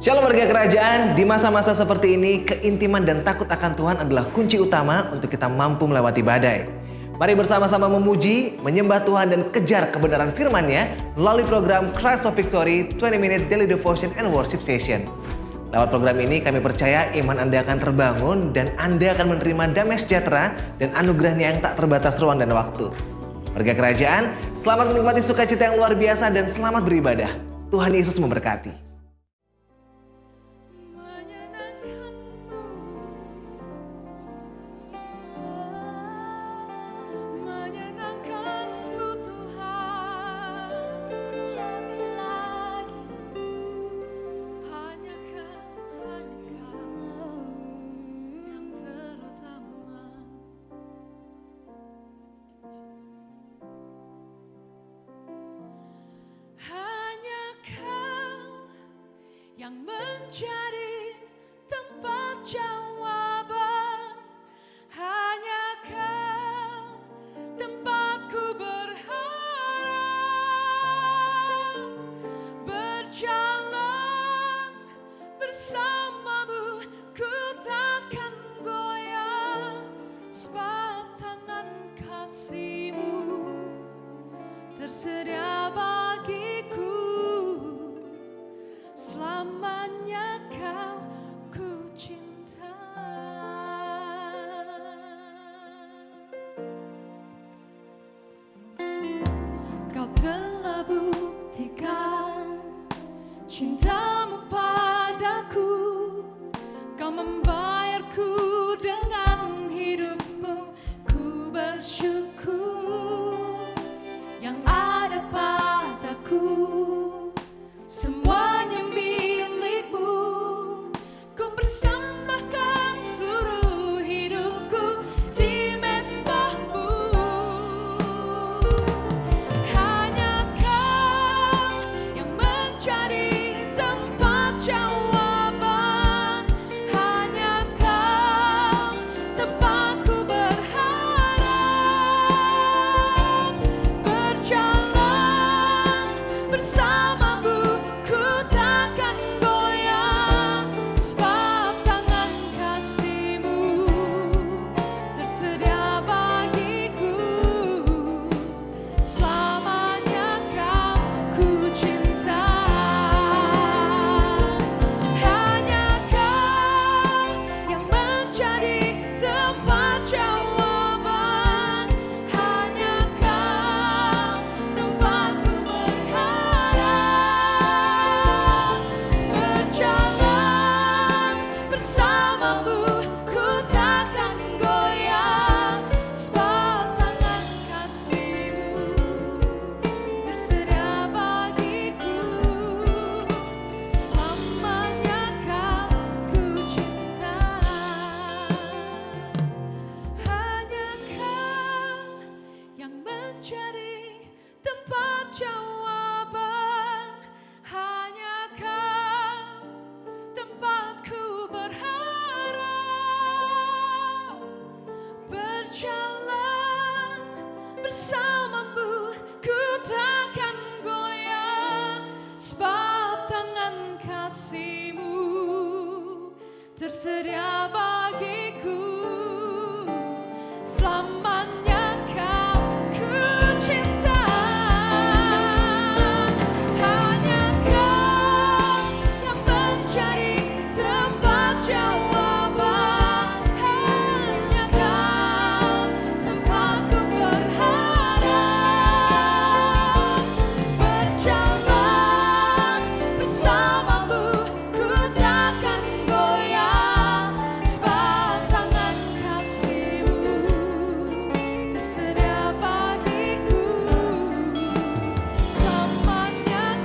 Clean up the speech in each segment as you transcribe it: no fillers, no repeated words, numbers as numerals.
Shalom warga kerajaan, di masa-masa seperti ini, keintiman dan takut akan Tuhan adalah kunci utama untuk kita mampu melewati badai. Mari bersama-sama memuji, menyembah Tuhan dan kejar kebenaran firman-Nya melalui program Christ of Victory 20 Minute Daily Devotion and Worship Session. Lewat program ini kami percaya iman Anda akan terbangun dan Anda akan menerima damai sejahtera dan anugerah-Nya yang tak terbatas ruang dan waktu. Warga kerajaan, selamat menikmati sukacita yang luar biasa dan selamat beribadah. Tuhan Yesus memberkati. Yang mencari tempat jawaban, hanya Kau tempatku berharap. Berjalan bersamamu ku takkan goyah, sebab tangan kasih-Mu tersedia bagiku. Selamanya Kau ku cinta. Kau telah buktikan cinta-Mu padaku. Kau membayarku dengan hidup-Mu. Ku bersyukur yang ada padaku. Semuanya milik-Mu, ku persembahkan seluruh hidupku di mezbah-Mu. Hanya Kau yang mencari tempat jawaban, hanya Kau tempatku berharap. Berjalan bersama bersama-Mu ku takkan goyah, sebab tangan kasih-Mu tersedia bagiku. Selamanya Kau ku cinta. Hanya Kau yang mencari tempat jawaban, hanya Kau tempatku berharap. Berjalan bersama-Mu ku takkan goyah, sebab tangan kasih-Mu tersedia bagiku. Selamanya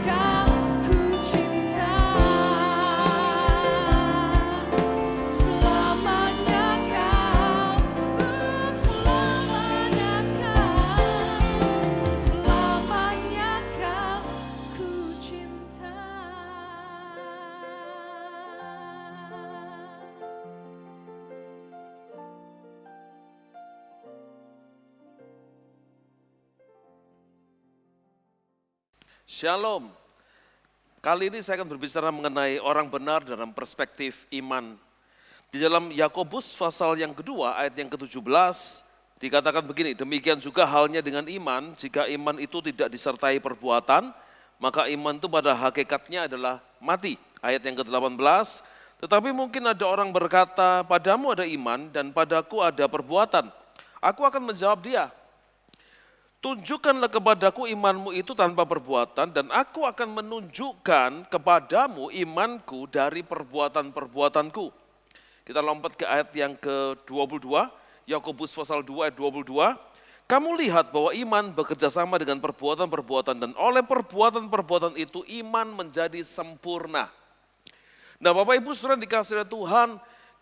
Kau ku cinta. Selamanya Kau, selamanya Kau ku cinta. Shalom. Kali ini saya akan berbicara mengenai orang benar dalam perspektif iman. Di dalam Yakobus pasal yang kedua ayat yang ke-17 dikatakan begini, demikian juga halnya dengan iman, jika iman itu tidak disertai perbuatan, maka iman itu pada hakikatnya adalah mati. Ayat yang ke-18, tetapi mungkin ada orang berkata, padamu ada iman dan padaku ada perbuatan. Aku akan menjawab dia, tunjukkanlah kepadaku imanmu itu tanpa perbuatan dan aku akan menunjukkan kepadamu imanku dari perbuatan-perbuatanku. Kita lompat ke ayat yang ke-22, Yakobus pasal 2 ayat 22. Kamu lihat bahwa iman bekerja sama dengan perbuatan-perbuatan dan oleh perbuatan-perbuatan itu iman menjadi sempurna. Nah Bapak Ibu Saudara dikasihi oleh Tuhan,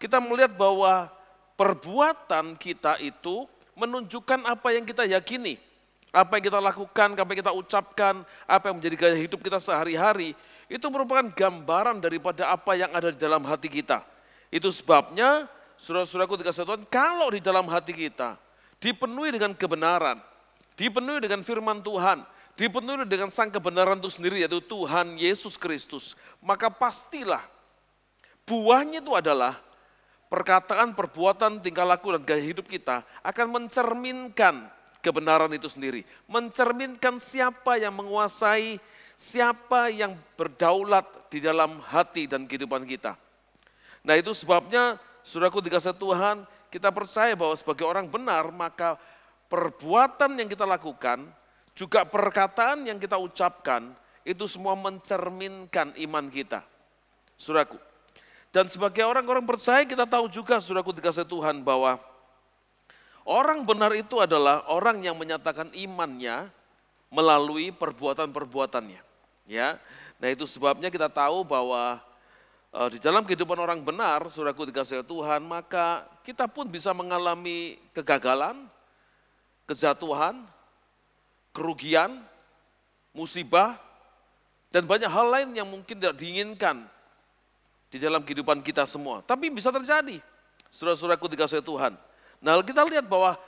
kita melihat bahwa perbuatan kita itu menunjukkan apa yang kita yakini. Apa yang kita lakukan, apa yang kita ucapkan, apa yang menjadi gaya hidup kita sehari-hari, itu merupakan gambaran daripada apa yang ada di dalam hati kita. Itu sebabnya, saudara-saudaraku dikasihi Tuhan, kalau di dalam hati kita dipenuhi dengan kebenaran, dipenuhi dengan firman Tuhan, dipenuhi dengan sang kebenaran itu sendiri, yaitu Tuhan Yesus Kristus, maka pastilah buahnya itu adalah perkataan, perbuatan, tingkah laku, dan gaya hidup kita akan mencerminkan kebenaran itu sendiri. Mencerminkan siapa yang menguasai, siapa yang berdaulat di dalam hati dan kehidupan kita. Nah itu sebabnya, saudaraku dikasihi Tuhan, kita percaya bahwa sebagai orang benar, maka perbuatan yang kita lakukan, juga perkataan yang kita ucapkan, itu semua mencerminkan iman kita. Saudaraku, dan sebagai orang-orang percaya kita tahu juga, saudaraku dikasihi Tuhan, bahwa orang benar itu adalah orang yang menyatakan imannya melalui perbuatan-perbuatannya. Ya, nah itu sebabnya kita tahu bahwa di dalam kehidupan orang benar, saudaraku dikasihi Tuhan, maka kita pun bisa mengalami kegagalan, kejatuhan, kerugian, musibah, dan banyak hal lain yang mungkin tidak diinginkan di dalam kehidupan kita semua. Tapi bisa terjadi, saudara-saudaraku dikasihi Tuhan. Nah kita lihat bahwa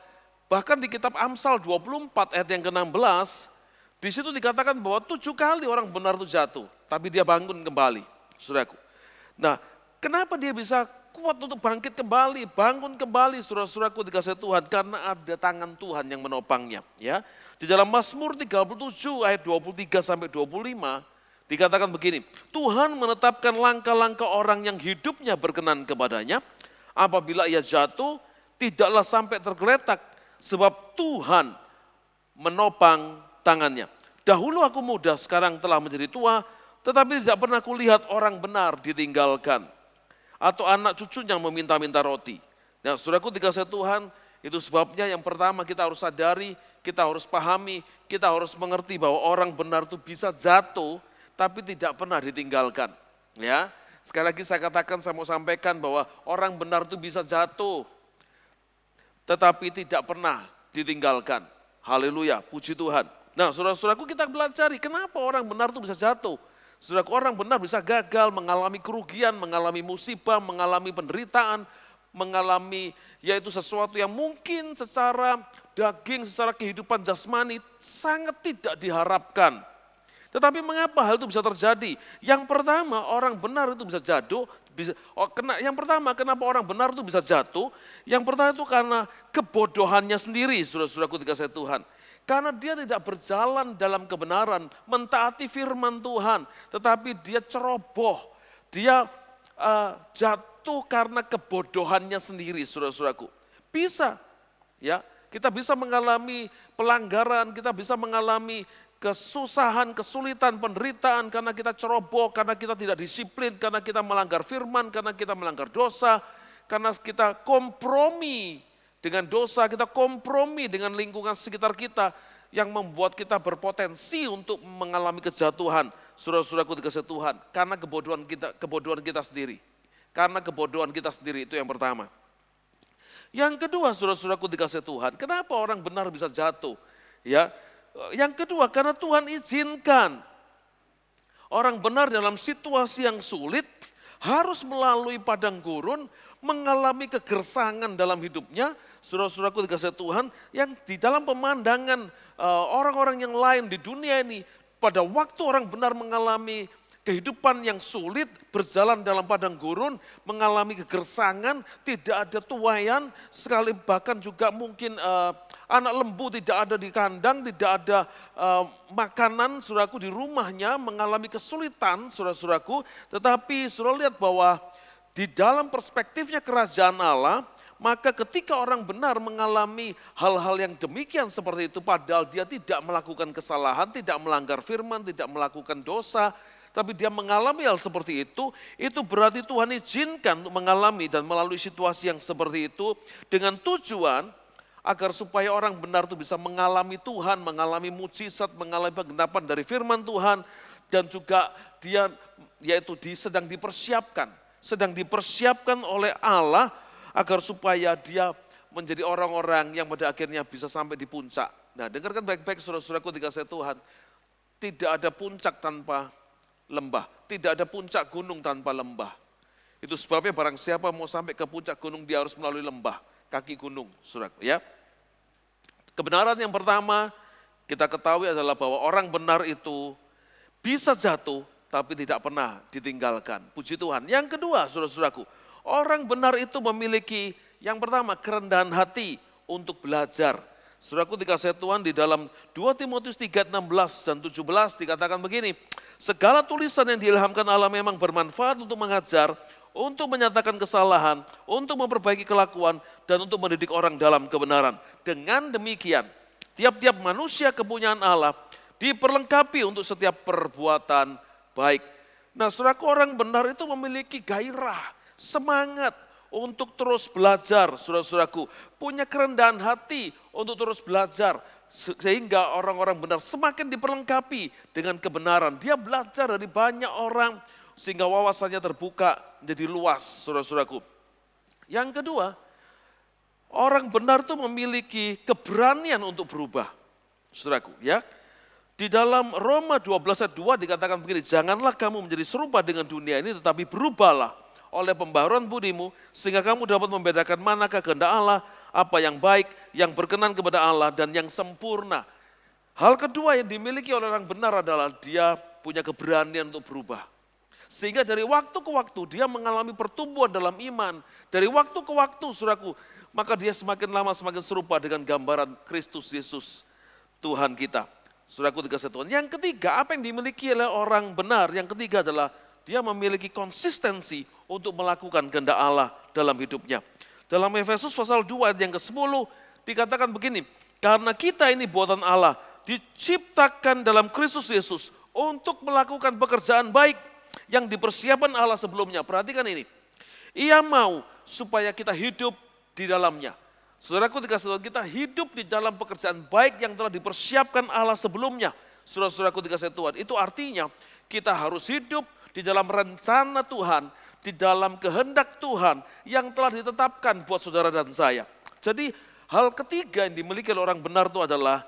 bahkan di kitab Amsal 24 ayat yang ke-16, di situ dikatakan bahwa 7 kali orang benar itu jatuh, tapi dia bangun kembali, saudaraku. Nah kenapa dia bisa kuat untuk bangkit kembali, bangun kembali, saudara-saudaraku dikasihi Tuhan, karena ada tangan Tuhan yang menopangnya. Ya, di dalam Mazmur 37 ayat 23 sampai 25 dikatakan begini, Tuhan menetapkan langkah-langkah orang yang hidupnya berkenan kepadanya, apabila ia jatuh tidaklah sampai tergeletak, sebab Tuhan menopang tangannya. Dahulu aku muda, sekarang telah menjadi tua, tetapi tidak pernah kulihat orang benar ditinggalkan, atau anak cucunya meminta-minta roti. Nah saudaraku dikasihi Tuhan, itu sebabnya yang pertama kita harus sadari, kita harus pahami, kita harus mengerti bahwa orang benar itu bisa jatuh, tapi tidak pernah ditinggalkan. Ya, sekali lagi saya katakan, saya mau sampaikan bahwa orang benar itu bisa jatuh, tetapi tidak pernah ditinggalkan. Haleluya, puji Tuhan. Nah saudara-saudaraku kita pelajari kenapa orang benar itu bisa jatuh. Saudaraku, orang benar bisa gagal, mengalami kerugian, mengalami musibah, mengalami penderitaan, mengalami yaitu sesuatu yang mungkin secara daging, secara kehidupan jasmani sangat tidak diharapkan. Tetapi mengapa hal itu bisa terjadi? Yang pertama, orang benar itu bisa jatuh. Yang pertama, kenapa orang benar itu bisa jatuh? Yang pertama itu karena kebodohannya sendiri, saudara-saudaraku dikasihi Tuhan. Karena dia tidak berjalan dalam kebenaran, mentaati firman Tuhan, tetapi dia ceroboh, dia jatuh karena kebodohannya sendiri, saudara-saudaraku. Bisa, ya, kita bisa mengalami pelanggaran, kita bisa mengalami kesusahan, kesulitan, penderitaan karena kita ceroboh, karena kita tidak disiplin, karena kita melanggar firman, karena kita melanggar dosa, karena kita kompromi dengan dosa, kita kompromi dengan lingkungan sekitar kita yang membuat kita berpotensi untuk mengalami kejatuhan. Saudara-saudaraku dikasihi Tuhan, karena kebodohan kita sendiri. Karena kebodohan kita sendiri, itu yang pertama. Yang kedua, saudara-saudaraku dikasihi Tuhan, kenapa orang benar bisa jatuh? Ya, yang kedua, karena Tuhan izinkan. Orang benar dalam situasi yang sulit harus melalui padang gurun, mengalami kegersangan dalam hidupnya, saudara-saudaraku dikasihi Tuhan, yang di dalam pemandangan orang-orang yang lain di dunia ini, pada waktu orang benar mengalami kehidupan yang sulit, berjalan dalam padang gurun, mengalami kegersangan, tidak ada tuayan, sekali bahkan juga mungkin anak lembu tidak ada di kandang, tidak ada makanan, saudaraku di rumahnya, mengalami kesulitan, saudara-saudaraku. Tetapi saudara lihat bahwa di dalam perspektifnya kerajaan Allah, maka ketika orang benar mengalami hal-hal yang demikian seperti itu, padahal dia tidak melakukan kesalahan, tidak melanggar firman, tidak melakukan dosa, tapi dia mengalami hal seperti itu berarti Tuhan izinkan untuk mengalami dan melalui situasi yang seperti itu dengan tujuan agar supaya orang benar itu bisa mengalami Tuhan, mengalami mujizat, mengalami penggenapan dari firman Tuhan, dan juga dia sedang dipersiapkan oleh Allah agar supaya dia menjadi orang-orang yang pada akhirnya bisa sampai di puncak. Nah, dengarkan baik-baik saudara-saudaraku dikasihi Tuhan, tidak ada puncak tanpa lembah, tidak ada puncak gunung tanpa lembah. Itu sebabnya barang siapa mau sampai ke puncak gunung, dia harus melalui lembah, kaki gunung, saudaraku ya. Kebenaran yang pertama kita ketahui adalah bahwa orang benar itu bisa jatuh, tapi tidak pernah ditinggalkan. Puji Tuhan. Yang kedua, saudara-saudaraku, orang benar itu memiliki yang pertama kerendahan hati untuk belajar. Saudaraku dikasihi Tuhan, di dalam 2 Timotius 3, 16 dan 17 dikatakan begini, segala tulisan yang diilhamkan Allah memang bermanfaat untuk mengajar, untuk menyatakan kesalahan, untuk memperbaiki kelakuan, dan untuk mendidik orang dalam kebenaran. Dengan demikian, tiap-tiap manusia kepunyaan Allah diperlengkapi untuk setiap perbuatan baik. Nah, saudaraku, orang benar itu memiliki gairah, semangat untuk terus belajar, saudara-saudaraku. Punya kerendahan hati untuk terus belajar. Sehingga orang-orang benar semakin diperlengkapi dengan kebenaran. Dia belajar dari banyak orang sehingga wawasannya terbuka menjadi luas, saudara-saudaraku. Yang kedua, orang benar itu memiliki keberanian untuk berubah, saudaraku ya. Di dalam Roma 12 ayat 2 dikatakan begini, janganlah kamu menjadi serupa dengan dunia ini, tetapi berubahlah oleh pembaharuan budimu, sehingga kamu dapat membedakan manakah kehendak Allah, apa yang baik, yang berkenan kepada Allah, dan yang sempurna. Hal kedua yang dimiliki oleh orang benar adalah dia punya keberanian untuk berubah. Sehingga dari waktu ke waktu dia mengalami pertumbuhan dalam iman. Dari waktu ke waktu, saudaraku, maka dia semakin lama semakin serupa dengan gambaran Kristus Yesus, Tuhan kita. Saudaraku dikasihi Tuhan. Yang ketiga, apa yang dimiliki oleh orang benar? Yang ketiga adalah dia memiliki konsistensi untuk melakukan kehendak Allah dalam hidupnya. Dalam Efesus pasal 2 ayat yang ke-10 dikatakan begini, karena kita ini buatan Allah, diciptakan dalam Kristus Yesus untuk melakukan pekerjaan baik yang dipersiapkan Allah sebelumnya. Perhatikan ini, Ia mau supaya kita hidup di dalamnya. Saudaraku dikasihi Tuhan, kita hidup di dalam pekerjaan baik yang telah dipersiapkan Allah sebelumnya. Saudara-saudaraku dikasihi Tuhan, itu artinya kita harus hidup di dalam rencana Tuhan, di dalam kehendak Tuhan yang telah ditetapkan buat saudara dan saya. Jadi hal ketiga yang dimiliki oleh orang benar itu adalah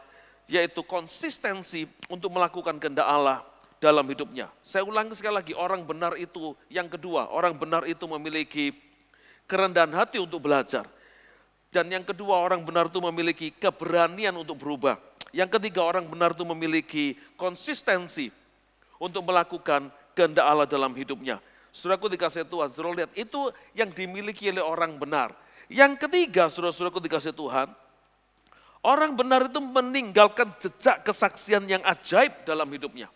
yaitu konsistensi untuk melakukan kehendak Allah dalam hidupnya. Saya ulangi sekali lagi, orang benar itu yang kedua, orang benar itu memiliki kerendahan hati untuk belajar. Dan yang kedua, orang benar itu memiliki keberanian untuk berubah. Yang ketiga, orang benar itu memiliki konsistensi untuk melakukan kehendak Allah dalam hidupnya. Saudaraku dikasihi Tuhan, saudara lihat, itu yang dimiliki oleh orang benar. Yang ketiga, saudara-saudaraku dikasihi Tuhan, orang benar itu meninggalkan jejak kesaksian yang ajaib dalam hidupnya.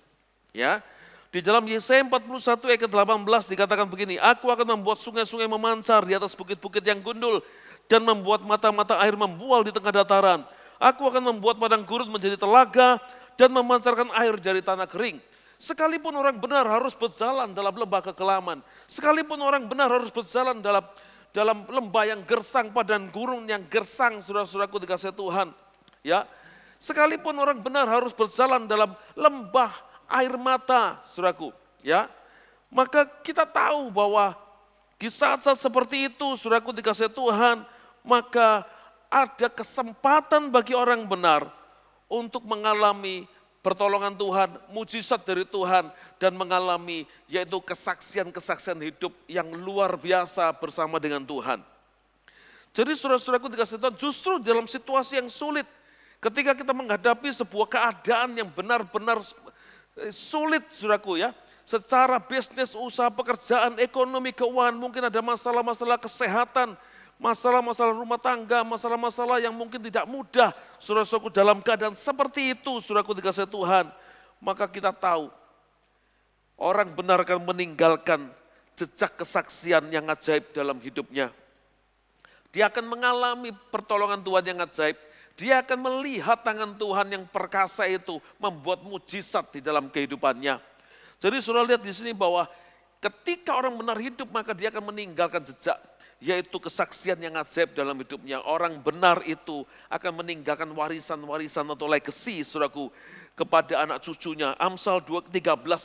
Ya, di dalam Yesaya 41 ayat 18 dikatakan begini, aku akan membuat sungai-sungai memancar di atas bukit-bukit yang gundul, dan membuat mata-mata air membual di tengah dataran. Aku akan membuat padang gurun menjadi telaga dan memancarkan air dari tanah kering. Sekalipun orang benar harus berjalan dalam lembah kekelaman, sekalipun orang benar harus berjalan dalam lembah yang gersang, padang gurun yang gersang, saudara-saudaraku dikasihi Tuhan. Ya, sekalipun orang benar harus berjalan dalam lembah air mata, saudaraku. Ya, maka kita tahu bahwa di saat-saat seperti itu, saudaraku dikasihi Tuhan, maka ada kesempatan bagi orang benar untuk mengalami pertolongan Tuhan, mujizat dari Tuhan, dan mengalami yaitu kesaksian-kesaksian hidup yang luar biasa bersama dengan Tuhan. Jadi saudara-saudaraku dikasihi Tuhan, justru dalam situasi yang sulit, ketika kita menghadapi sebuah keadaan yang benar-benar Sulit saudaraku ya, secara bisnis, usaha, pekerjaan, ekonomi, keuangan, mungkin ada masalah-masalah kesehatan, masalah-masalah rumah tangga, masalah-masalah yang mungkin tidak mudah. Saudara-saudaraku dalam keadaan seperti itu, saudaraku dikasih Tuhan, maka kita tahu orang benar akan meninggalkan jejak kesaksian yang ajaib dalam hidupnya. Dia akan mengalami pertolongan Tuhan yang ajaib. Dia akan melihat tangan Tuhan yang perkasa itu membuat mujizat di dalam kehidupannya. Jadi saudara lihat di sini bahwa ketika orang benar hidup maka dia akan meninggalkan jejak, yaitu kesaksian yang ajaib dalam hidupnya. Orang benar itu akan meninggalkan warisan-warisan atau legacy, saudaraku, kepada anak cucunya. Amsal 13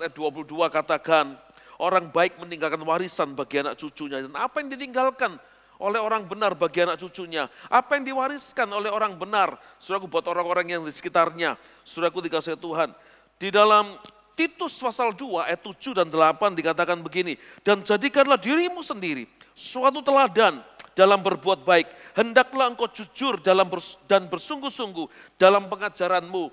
ayat 22 katakan, orang baik meninggalkan warisan bagi anak cucunya. Dan apa yang ditinggalkan oleh orang benar bagi anak cucunya? Apa yang diwariskan oleh orang benar? Saudaraku, buat orang-orang yang di sekitarnya. Saudaraku dikasih Tuhan. Di dalam Titus pasal 2 ayat 7 dan 8 dikatakan begini. Dan jadikanlah dirimu sendiri suatu teladan dalam berbuat baik. Hendaklah engkau jujur dan bersungguh-sungguh dalam pengajaranmu.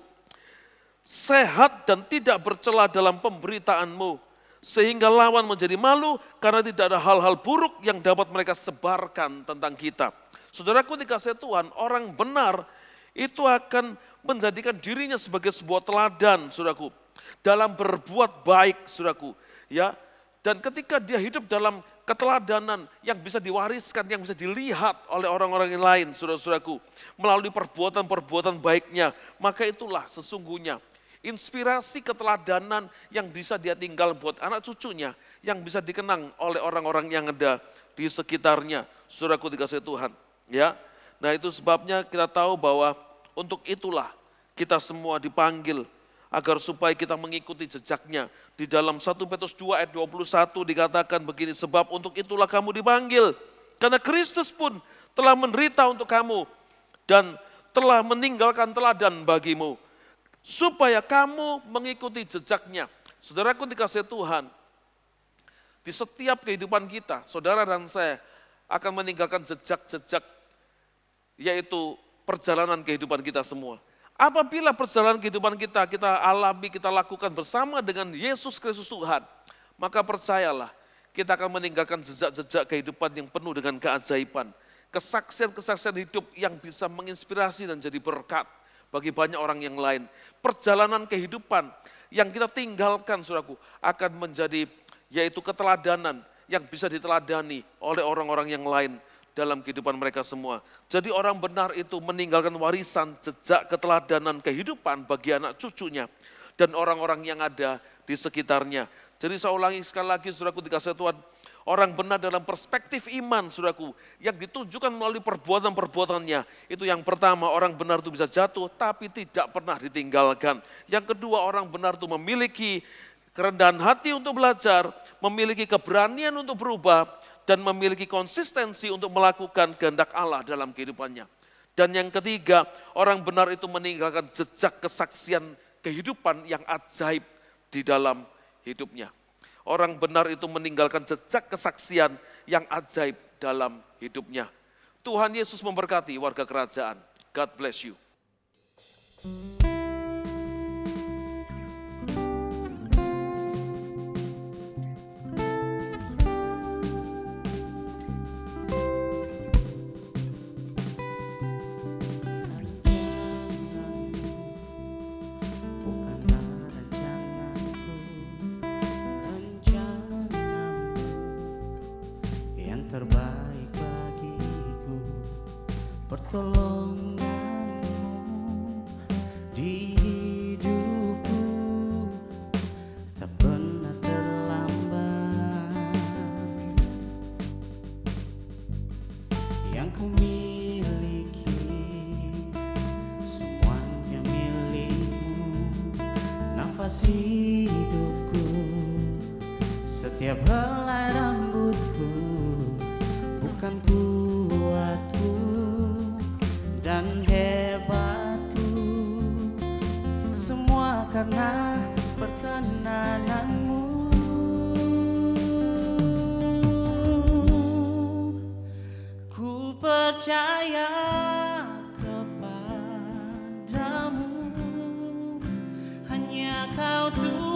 Sehat dan tidak bercela dalam pemberitaanmu. Sehingga lawan menjadi malu karena tidak ada hal-hal buruk yang dapat mereka sebarkan tentang kita. Saudaraku dikasih Tuhan, orang benar itu akan menjadikan dirinya sebagai sebuah teladan, saudaraku. Dalam berbuat baik, saudaraku. Ya, dan ketika dia hidup dalam keteladanan yang bisa diwariskan, yang bisa dilihat oleh orang-orang yang lain, saudara-saudaraku. Melalui perbuatan-perbuatan baiknya, maka itulah sesungguhnya inspirasi keteladanan yang bisa dia tinggal buat anak cucunya, yang bisa dikenang oleh orang-orang yang ada di sekitarnya. Saudaraku dikasih Tuhan. Ya, nah itu sebabnya kita tahu bahwa untuk itulah kita semua dipanggil agar supaya kita mengikuti jejaknya. Di dalam 1 Petrus 2 ayat 21 dikatakan begini, sebab untuk itulah kamu dipanggil. Karena Kristus pun telah menderita untuk kamu dan telah meninggalkan teladan bagimu, supaya kamu mengikuti jejaknya. Saudaraku dikasih Tuhan, di setiap kehidupan kita, saudara dan saya akan meninggalkan jejak-jejak, yaitu perjalanan kehidupan kita semua. Apabila perjalanan kehidupan kita alami, kita lakukan bersama dengan Yesus Kristus Tuhan, maka percayalah, kita akan meninggalkan jejak-jejak kehidupan yang penuh dengan keajaiban. Kesaksian-kesaksian hidup yang bisa menginspirasi dan jadi berkat bagi banyak orang yang lain. Perjalanan kehidupan yang kita tinggalkan, saudaraku, akan menjadi yaitu keteladanan yang bisa diteladani oleh orang-orang yang lain dalam kehidupan mereka semua. Jadi orang benar itu meninggalkan warisan, jejak keteladanan kehidupan bagi anak cucunya dan orang-orang yang ada di sekitarnya. Jadi saya ulangi sekali lagi, saudaraku dikasih Tuhan, orang benar dalam perspektif iman, saudaraku, yang ditunjukkan melalui perbuatan-perbuatannya. Itu yang pertama, orang benar itu bisa jatuh tapi tidak pernah ditinggalkan. Yang kedua, orang benar itu memiliki kerendahan hati untuk belajar, memiliki keberanian untuk berubah, dan memiliki konsistensi untuk melakukan kehendak Allah dalam kehidupannya. Dan yang ketiga, orang benar itu meninggalkan jejak kesaksian kehidupan yang ajaib di dalam hidupnya. Orang benar itu meninggalkan jejak kesaksian yang ajaib dalam hidupnya. Tuhan Yesus memberkati warga kerajaan. God bless you. Terbaik bagiku, pertolonganmu di hidupku tak pernah terlambat. Yang ku miliki semuanya milikmu, nafas hidupku, setiap helai rambutku. Bukan kuatku dan hebatku, semua karena perkenananmu. Ku percaya kepadamu, hanya Kau Tuhan.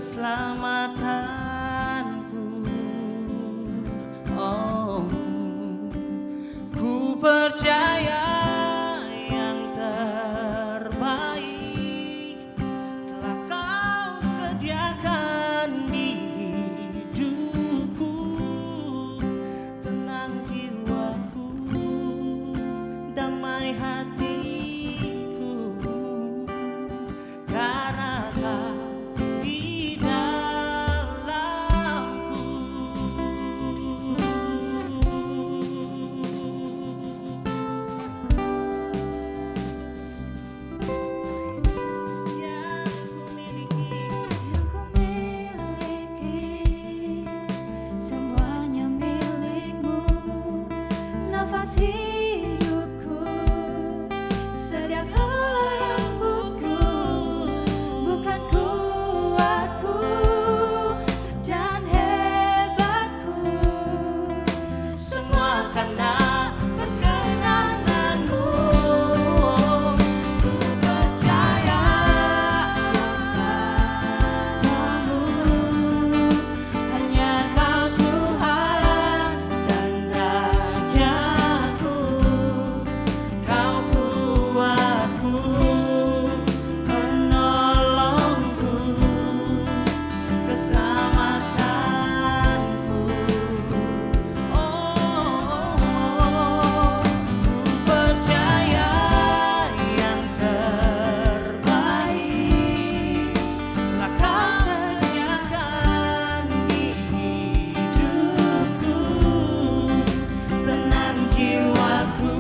keselamatanku. Oh, ku percaya yang terbaik telah kau sediakan di hidupku. Tenang jiwaku, damai hatiku, karena kau di dalamku. Yang ku miliki, Yang ku miliki semuanya milikmu, nafas hidupku, setiap helai rambutku, bukan kuatku dan hebatku, semua karena perkenananmu. Ku percaya kepadamu, hanya kau Tuhan dan Rajaku. Kau kuatku, penolongku, keselamatanku. Oh, ku percaya yang terbaik telah kau sediakan di hidupku. Tenang jiwaku,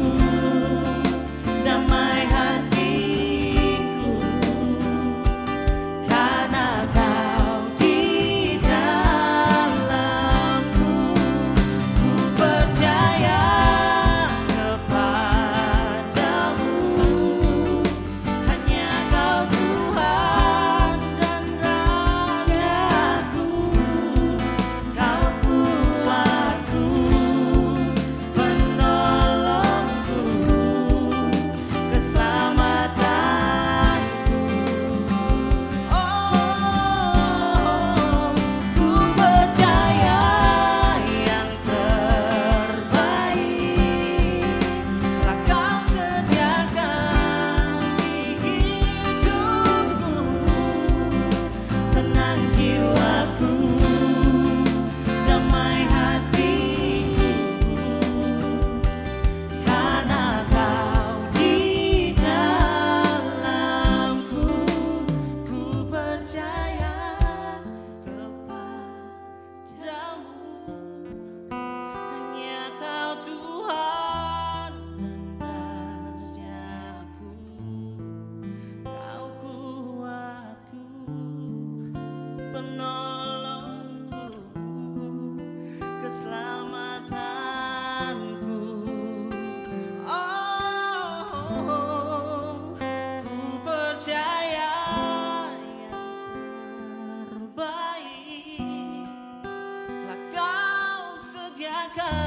damai hatiku, karena kau di dalamku. Ku percaya kepadamu, hanya kau Tuhan dan Rajaku. Kau kuatku, penolongku, keselamatanku. Oh, ku percaya yang terbaik telah kau sediakan di hidupku. Tenang jiwaku, damai hatiku, karena kau di dalamku. Ku percaya kepadamu, hanya kau Tuhan dan Rajaku. Kau kuatku, penolongku, keselamatanku. Oh, ku percaya yang terbaik telah kau sediakan